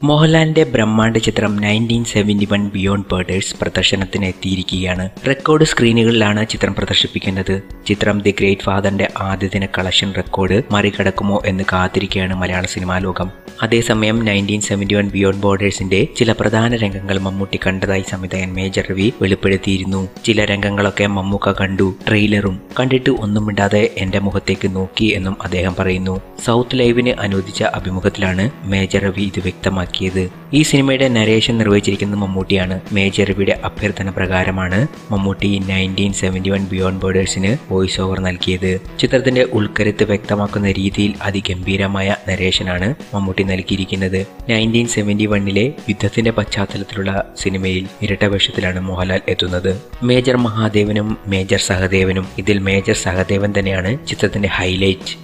മോഹൻലാലിന്റെ ബ്രഹ്മാണ്ഡ ചിത്രം 1971 beyond borders പ്രദർശനത്തിന് എത്തിയിരിക്കുകയാണ്. റെക്കോർഡ് സ്ക്രീനുകളിലാണ് ചിത്രം പ്രദർശിപ്പിക്കുന്നത്. ചിത്രം ദി ഗ്രേറ്റ് ഫാദറിന്റെ ആദ്യ ദിന കളക്ഷൻ റെക്കോർഡ് മറികടക്കുമോ എന്ന് കാത്തിരിക്കുകയാണ് മലയാള സിനിമാ ലോകം. അതേസമയം 1971 ബിയോണ്ട് ബോർഡേഴ്സിന്റെ ചില പ്രധാന രംഗങ്ങൾ മമ്മൂട്ടി കണ്ടതായി സംവിധായകൻ മേജർ രവി വെളിപ്പെടുത്തിയിരുന്നു. ചില രംഗങ്ങളൊക്കെ മമ്മൂക്ക കണ്ടു, ട്രെയിലറും കണ്ടിട്ട് ഒന്നും മിണ്ടാതെ എന്റെ മുഖത്തേക്ക് നോക്കി എന്നും അദ്ദേഹം പറയുന്നു. സൗത്ത് ലൈവിന് അനുവദിച്ച അഭിമുഖത്തിലാണ് മേജർ രവി ഇത് വ്യക്തമാക്കിയത്. ഈ സിനിമയുടെ നരേഷൻ നിർവഹിച്ചിരിക്കുന്നത് മമ്മൂട്ടിയാണ്. മേജർ രവിയുടെ അഭ്യർത്ഥന പ്രകാരമാണ് മമ്മൂട്ടി 1971 ബിയോണ്ട് ബോർഡേഴ്സിന് വോയിസ് ഓവർ നൽകിയത്. ചിത്രത്തിന്റെ ഉൾക്കരുത്ത് വ്യക്തമാക്കുന്ന രീതിയിൽ അതിഗംഭീരമായ നരേഷനാണ് മമ്മൂട്ടി നൽകിയിരിക്കുന്നത്. 1971 യുദ്ധത്തിന്റെ പശ്ചാത്തലത്തിലുള്ള സിനിമയിൽ ഇരട്ട വേഷത്തിലാണ് മോഹൻലാൽ എത്തുന്നത്. മേജർ മഹാദേവനും മേജർ സഹദേവനും. ഇതിൽ മേജർ സഹദേവൻ തന്നെയാണ് ചിത്രത്തിന്റെ ഹൈലൈറ്റ്.